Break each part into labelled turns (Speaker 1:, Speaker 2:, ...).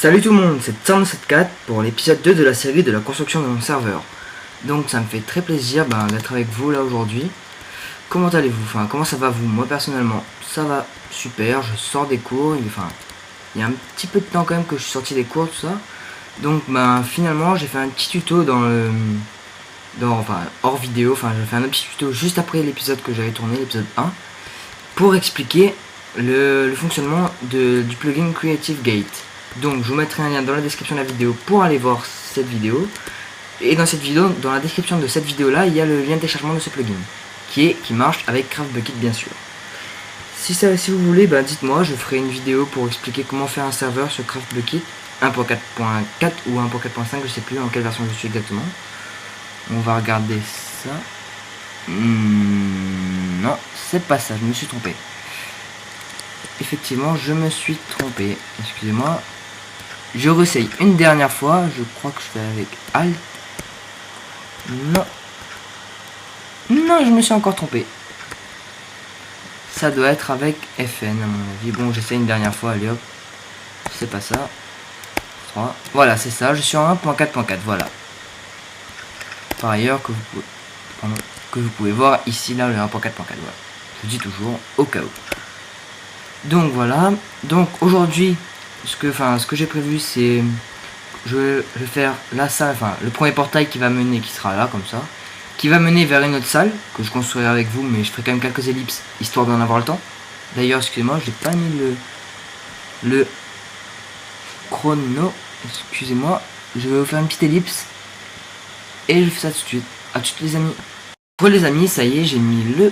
Speaker 1: Salut tout le monde, c'est Tsan74 pour l'épisode 2 de la série de la construction de mon serveur. Donc ça me fait très plaisir d'être avec vous là aujourd'hui. Comment allez-vous? Enfin, comment ça va vous? Moi personnellement, ça va super, je sors des cours, il y a un petit peu de temps quand même que je suis sorti des cours, tout ça. Donc finalement j'ai fait un petit tuto hors vidéo, j'ai fait un petit tuto juste après l'épisode que j'avais tourné, l'épisode 1, pour expliquer le fonctionnement du plugin Creative Gate. Donc je vous mettrai un lien dans la description de la vidéo pour aller voir cette vidéo. Et dans la description de cette vidéo là, il y a le lien de téléchargement de ce plugin qui marche avec CraftBukkit bien sûr. Si vous voulez, dites-moi, je ferai une vidéo pour expliquer comment faire un serveur sur CraftBukkit 1.4.4 ou 1.4.5, je sais plus en quelle version je suis exactement. On va regarder ça. Non, c'est pas ça, je me suis trompé. Effectivement, je me suis trompé. Excusez-moi. Je réessaye une dernière fois. Je crois que je fais avec Alt. Non. Non, je me suis encore trompé. Ça doit être avec FN à mon avis. Bon, j'essaie une dernière fois. Allez hop. C'est pas ça. 3. Voilà, c'est ça. Je suis en 1.4.4. Voilà. Par ailleurs, que vous pouvez voir ici, là, le 1.4.4. Voilà. Je dis toujours au cas où. Donc voilà. Donc aujourd'hui, ce que j'ai prévu, c'est je vais faire la salle, le premier portail qui sera là comme ça, qui va mener vers une autre salle que je construirai avec vous, mais je ferai quand même quelques ellipses histoire d'en avoir le temps. D'ailleurs, excusez-moi, j'ai pas mis le chrono. Excusez-moi, je vais vous faire une petite ellipse et je fais ça tout de suite. À tout de suite les amis. Pour les amis, ça y est, j'ai mis le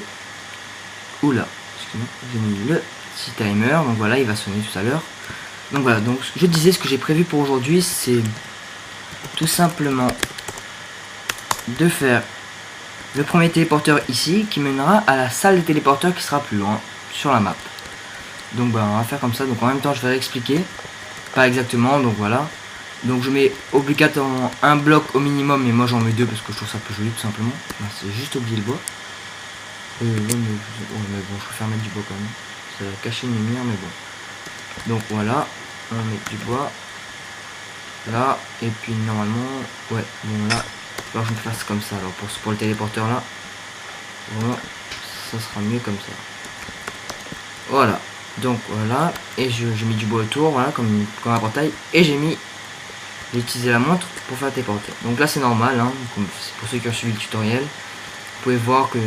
Speaker 1: j'ai mis le petit timer, donc voilà, il va sonner tout à l'heure. Donc voilà, donc je disais, ce que j'ai prévu pour aujourd'hui, c'est tout simplement de faire le premier téléporteur ici qui mènera à la salle des téléporteurs qui sera plus loin sur la map. Donc on va faire comme ça. Donc en même temps je vais réexpliquer, pas exactement, donc voilà. Donc je mets obligatoirement un bloc au minimum, mais moi j'en mets deux parce que je trouve ça plus joli tout simplement. C'est juste oublier le bois. Mais bon, je préfère mettre du bois quand même, ça va cacher une lumière, mais bon. Donc voilà, on met du bois là, et puis normalement, ouais, bon là, alors je me fasse comme ça. Alors pour le téléporteur là, voilà, ça sera mieux comme ça. Voilà, donc voilà, et j'ai mis du bois autour, voilà, comme un portail, et j'ai utilisé la montre pour faire le téléporteur. Donc là c'est normal, hein, pour ceux qui ont suivi le tutoriel, vous pouvez voir que,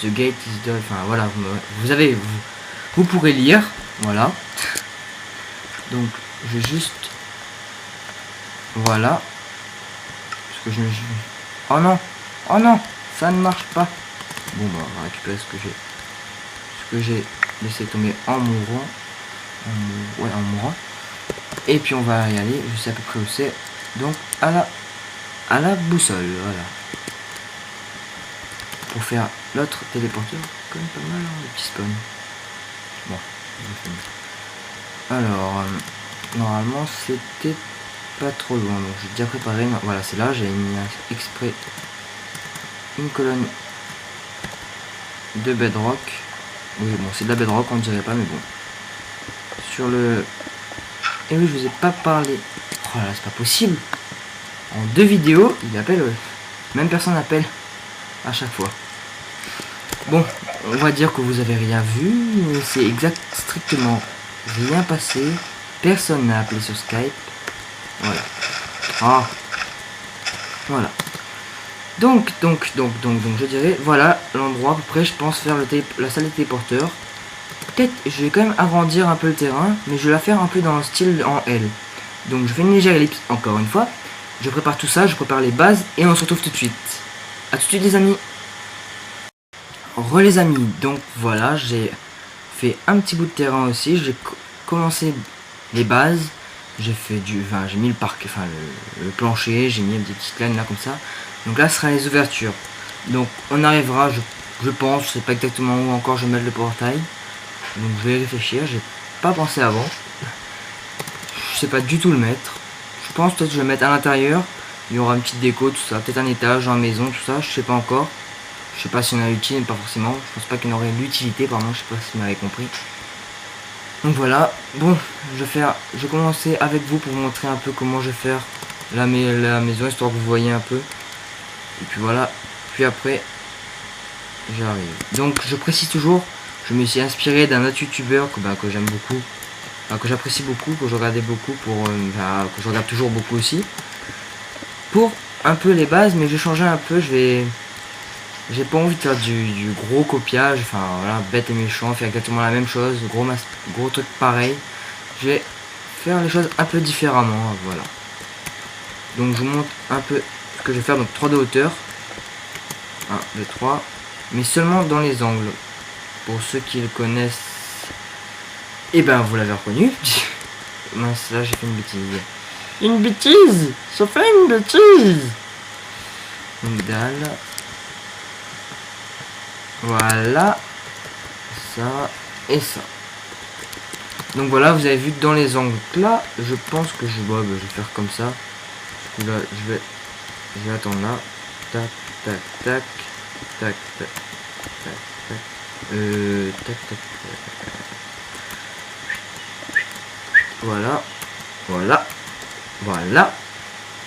Speaker 1: the gate is done, voilà, vous pourrez lire, voilà. Donc je vais juste, voilà, parce que oh non, ça ne marche pas. Bon on va récupérer ce que j'ai laissé tomber en mourant, en mourant. Et puis on va y aller, je sais à peu près où c'est, donc à la boussole, voilà. Pour faire l'autre téléporteur, quand même pas mal, hein, le petit spawn. Bon, alors normalement c'était pas trop loin, donc j'ai déjà préparé. Voilà, c'est là, j'ai mis exprès une colonne de bedrock. Oui, bon, c'est de la bedrock, on ne dirait pas, mais bon. Sur le... Et oui, je vous ai pas parlé. Oh là là, c'est pas possible. En 2 vidéos, il appelle... Même personne appelle à chaque fois. Bon, on va dire que vous avez rien vu, mais c'est strictement rien passé. Personne n'a appelé sur Skype. Voilà. Ah. Voilà. Donc, je dirais, voilà l'endroit à peu près, je pense faire la salle des téléporteurs. Peut-être, je vais quand même agrandir un peu le terrain, mais je vais la faire un peu dans le style en L. Donc, je fais une légère ellipse encore une fois. Je prépare tout ça, je prépare les bases, et on se retrouve tout de suite. A tout de suite les amis. Les amis, donc voilà, j'ai fait un petit bout de terrain aussi. J'ai commencé les bases. J'ai fait j'ai mis le parc, le plancher, j'ai mis des petites laines là comme ça. Donc là ce sera les ouvertures. Donc on arrivera, je pense, je sais pas exactement où encore je vais mettre le portail. Donc je vais réfléchir, j'ai pas pensé avant. Je sais pas du tout le mettre. Je pense peut-être que je vais le mettre à l'intérieur. Il y aura une petite déco, tout ça, peut-être un étage, une maison, tout ça, je sais pas encore. Je sais pas si on a l'utilité, pas forcément. Je pense pas qu'il y en aurait l'utilité, pardon, je sais pas si vous m'avez compris. Donc voilà, bon, je vais commencer avec vous pour vous montrer un peu comment je vais faire la maison, histoire que vous voyez un peu. Et puis voilà, puis après, j'arrive. Donc je précise toujours, je me suis inspiré d'un autre youtubeur que j'aime beaucoup, que j'apprécie beaucoup, que je regardais beaucoup, que je regarde toujours beaucoup aussi. Pour un peu les bases, mais je vais changer un peu, j'ai pas envie de faire du gros copiage, enfin voilà, bête et méchant, faire exactement la même chose, gros truc pareil. Je vais faire les choses un peu différemment, voilà. Donc je vous montre un peu ce que je vais faire, donc 3 de hauteur. 1, 2, 3. Mais seulement dans les angles. Pour ceux qui le connaissent, et ben vous l'avez reconnu. Mince, là j'ai fait une bêtise. Une bêtise! Ça fait une bêtise! Une dalle. Voilà. Ça et ça. Donc voilà, vous avez vu que dans les angles là, je pense que je vais faire comme ça. Là, je vais attendre là. Tac, tac, tac. Tac, tac, tac, tac. Tac, tac, tac. Voilà. Voilà. Voilà.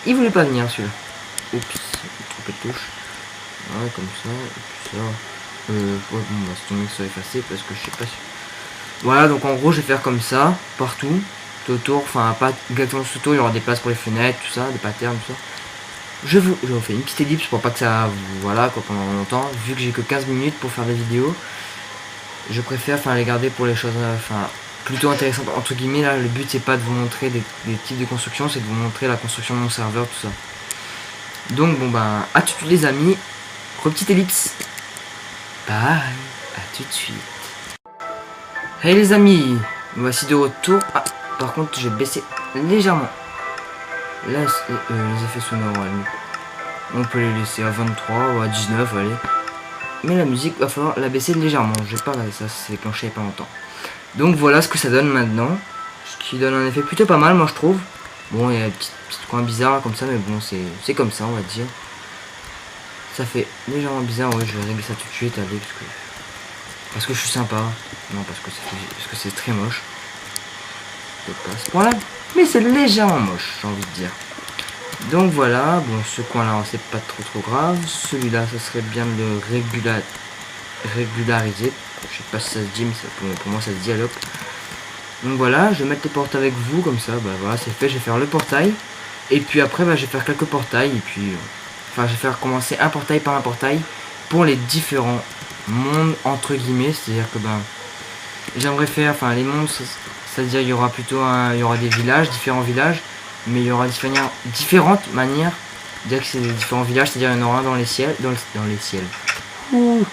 Speaker 1: Il voulait pas venir celui-là. Oups, trompé de touche. Ouais, comme ça. Et puis ça. Ouais, bon, bah, c'est tombé que ça soit effacé parce que je sais pas si... Voilà, donc en gros, je vais faire comme ça, partout. Tout autour, enfin, pas exactement tout autour, il y aura des places pour les fenêtres, tout ça, des patterns, tout ça. Je vous fais une petite ellipse pour pas que ça... Voilà, quoi, pendant longtemps. Vu que j'ai que 15 minutes pour faire des vidéos, je préfère, les garder pour les choses, plutôt intéressantes. Entre guillemets, là, le but, c'est pas de vous montrer des types de construction, c'est de vous montrer la construction de mon serveur, tout ça. Donc, bon, ben, à tout de suite, les amis. Petite ellipse. Bye, à tout de suite. Hey les amis, voici de retour. Ah, par contre, je vais baisser légèrement. Là, les effets sonores, on peut les laisser à 23 ou à 19, allez. Mais la musique, va falloir la baisser légèrement. Je vais pas regarder ça, c'est déclenché il y a pas longtemps. Donc voilà ce que ça donne maintenant. Ce qui donne un effet plutôt pas mal, moi je trouve. Bon, il y a un petit coin bizarre comme ça, mais bon, c'est comme ça, on va dire. Ça fait légèrement bizarre, ouais, je vais régler ça tout de suite, allez, parce que je suis sympa. Non, parce que c'est très moche. Peut-être pas à ce point-là, mais c'est légèrement moche, j'ai envie de dire. Donc voilà, bon, ce coin-là, c'est pas trop grave. Celui-là, ça serait bien de le régulariser. Je sais pas si ça se dit, mais ça, pour moi, ça se dit à l'op. Donc voilà, je vais mettre les portes avec vous, comme ça, bah voilà, c'est fait. Je vais faire le portail. Et puis après, bah, je vais faire quelques portails. Et puis, je vais faire commencer un portail par un portail pour les différents mondes, entre guillemets. C'est-à-dire que, j'aimerais faire, les mondes, c'est-à-dire il y aura plutôt il y aura des villages, différents villages. Mais il y aura différentes manières de dire que c'est des différents villages, c'est-à-dire il y en aura un dans les ciels. Dans les ciels. Ouh.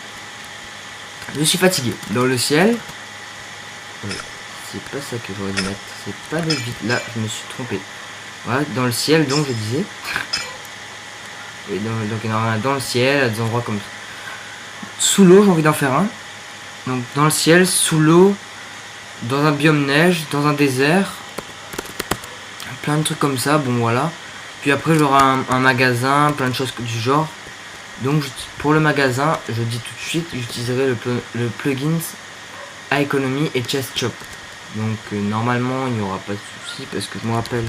Speaker 1: Je suis fatigué. Dans le ciel. C'est pas ça que j'aurais dû mettre. C'est pas de vite. Là, je me suis trompé. Voilà, dans le ciel, donc je disais. Et donc il y en aura un dans le ciel, à des endroits comme sous l'eau, j'ai envie d'en faire un. Donc dans le ciel, sous l'eau, dans un biome neige, dans un désert. Plein de trucs comme ça, bon voilà. Puis après j'aurai un magasin, plein de choses du genre. Donc pour le magasin, je dis tout de suite, j'utiliserai le plugin Economy et Chest Shop. Donc normalement il n'y aura pas de souci parce que je me rappelle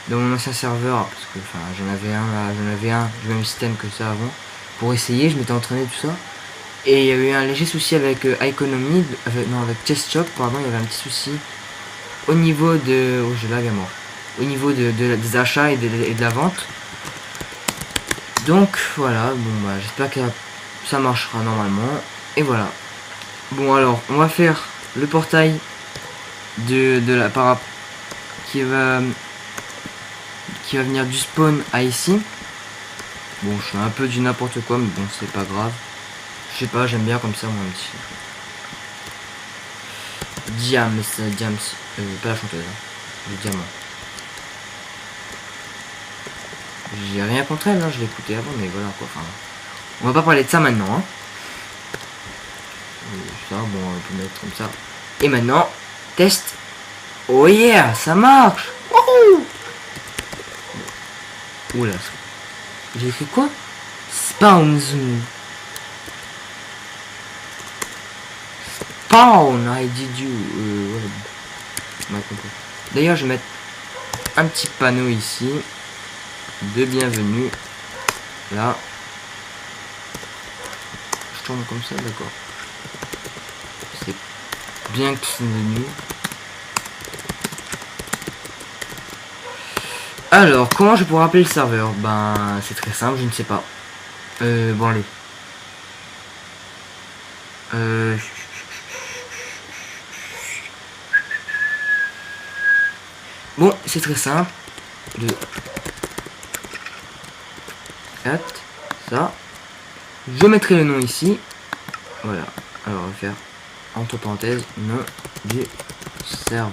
Speaker 1: dans mon ancien serveur, parce que j'en avais un du même système que ça avant. Pour essayer, je m'étais entraîné tout ça. Et il y avait eu un léger souci avec Economy, avec Chest Shop, pardon, il y avait un petit souci au niveau de... Oh, je lag à mort. Au niveau des achats et de la vente. Donc voilà, bon j'espère que ça marchera normalement. Et voilà. Bon alors, on va faire le portail de la para qui va venir du spawn à ici. Bon, je fais un peu du n'importe quoi, mais bon, c'est pas grave. Je sais pas, j'aime bien comme ça, moi, un petit... Diams, pas la chanteuse, le diamant. J'ai rien contre elle, hein, je l'ai écouté avant, mais voilà quoi. On va pas parler de ça maintenant. Hein. Ça, bon, on peut mettre comme ça. Et maintenant, test. Oh yeah, ça marche. Wouhou. Oula. J'ai écrit quoi? Spawns. Spawn, I did you. m'a compris. D'ailleurs, je vais mettre un petit panneau ici de bienvenue. Là. Je tourne comme ça, d'accord. C'est bien que c'est venu. Alors, comment je pourrais appeler le serveur? Ben, c'est très simple, je ne sais pas. Bon, allez. Bon, c'est très simple. 4, ça. Je mettrai le nom ici. Voilà. Alors, on va faire entre parenthèses nom du serveur.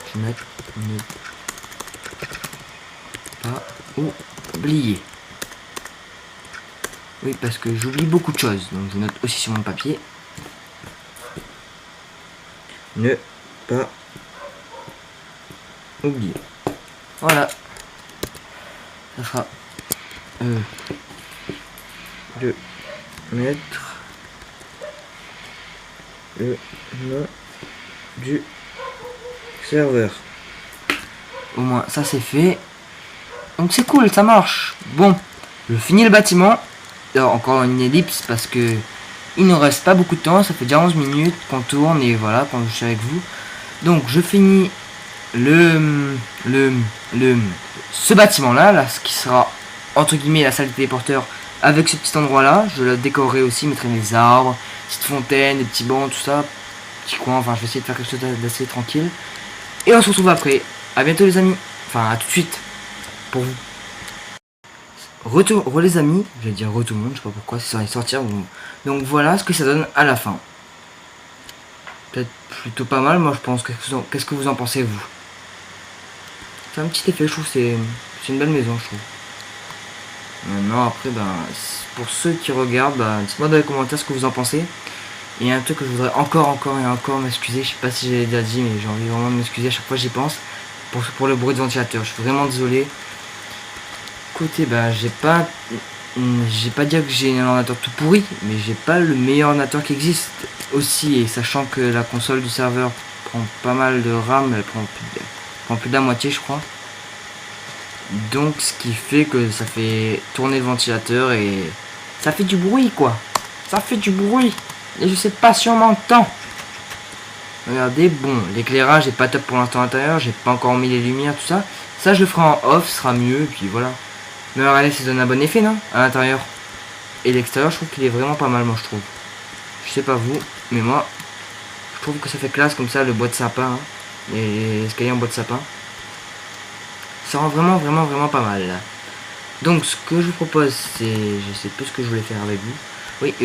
Speaker 1: Je vais mettre ne pas oublier. Oui, parce que j'oublie beaucoup de choses. Donc, je note aussi sur mon papier. Ne pas oublier. Voilà. Ça sera de mettre le nom du serveur. Au moins ça c'est fait. Donc c'est cool, ça marche. Bon, je finis le bâtiment. Alors encore une ellipse parce que il ne reste pas beaucoup de temps. Ça fait déjà 11 minutes qu'on tourne et voilà, quand je suis avec vous. Donc je finis ce bâtiment là, ce qui sera entre guillemets la salle des téléporteurs avec ce petit endroit là. Je le décorerai aussi, mettrai des arbres, petite fontaine, des petits bancs, tout ça, petit coin. Enfin, je vais essayer de faire quelque chose d'assez tranquille. Et on se retrouve après. À bientôt les amis. Enfin, à tout de suite pour vous. Retour les amis. Je vais dire retour monde. Je sais pas pourquoi. C'est ça va sortir. Donc voilà ce que ça donne à la fin. Peut-être plutôt pas mal. Moi, je pense. Qu'est-ce que vous en pensez vous? C'est un petit effet, je trouve, c'est une belle maison, je trouve. Maintenant, après, ben, pour ceux qui regardent, ben, dites-moi dans les commentaires ce que vous en pensez. Et un truc que je voudrais encore m'excuser, je sais pas si j'ai déjà dit, mais j'ai envie vraiment de m'excuser à chaque fois que j'y pense. Pour le bruit de ventilateur, je suis vraiment désolé. Écoutez, ben, j'ai pas dire que j'ai un ordinateur tout pourri, mais j'ai pas le meilleur ordinateur qui existe aussi. Et sachant que la console du serveur prend pas mal de RAM, elle prend plus de la moitié je crois. Donc ce qui fait que ça fait tourner le ventilateur et ça fait du bruit quoi. Ça fait du bruit. Et je sais pas si on m'entend. Regardez, bon, l'éclairage est pas top pour l'instant à l'intérieur, j'ai pas encore mis les lumières, tout ça. Ça je le ferai en off, ce sera mieux, et puis voilà. Mais regardez, ça donne un bon effet non? À l'intérieur. Et l'extérieur je trouve qu'il est vraiment pas mal moi je trouve. Je sais pas vous, mais moi je trouve que ça fait classe comme ça, le bois de sapin. Hein. Les escaliers en bois de sapin. Ça rend vraiment pas mal là. Donc ce que je vous propose c'est... Je sais plus ce que je voulais faire avec vous. Oui.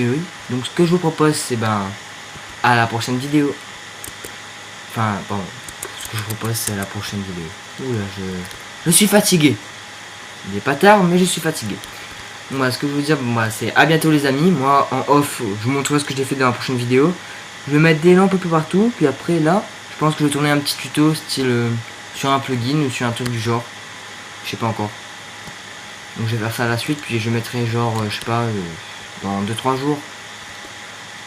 Speaker 1: Donc ce que je vous propose c'est ben... à la prochaine vidéo. Enfin bon. Ce que je vous propose c'est à la prochaine vidéo. Oula je suis fatigué. Il n'est pas tard mais je suis fatigué. Moi ce que je veux dire moi c'est à bientôt les amis. Moi en off je vous montrerai ce que j'ai fait dans la prochaine vidéo. Je vais mettre des lampes un peu partout. Puis après là je pense que je vais tourner un petit tuto style sur un plugin ou sur un truc du genre. Je sais pas encore. Donc je vais faire ça à la suite. Puis je mettrai genre, je sais pas, dans 2-3 jours.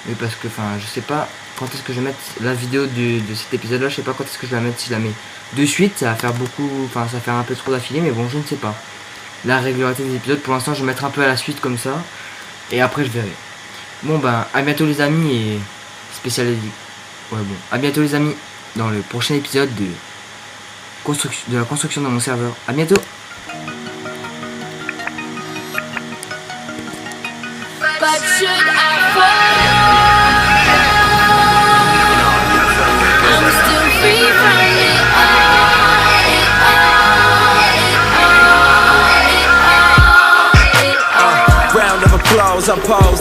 Speaker 1: Mais parce que, enfin, je sais pas quand est-ce que je vais mettre la vidéo de cet épisode là. Je sais pas quand est-ce que je vais la mettre. Si je la mets de suite, ça va faire beaucoup, enfin, ça va faire un peu trop d'affilée. Mais bon, je ne sais pas. La régularité des épisodes, pour l'instant, je vais mettre un peu à la suite comme ça. Et après, je verrai. Bon, ben, à bientôt les amis et spécial. Ouais, bon, à bientôt les amis dans le prochain épisode de la construction de mon serveur. À bientôt. But should I fall, I'm still free from it all. Round of applause, I'm paused.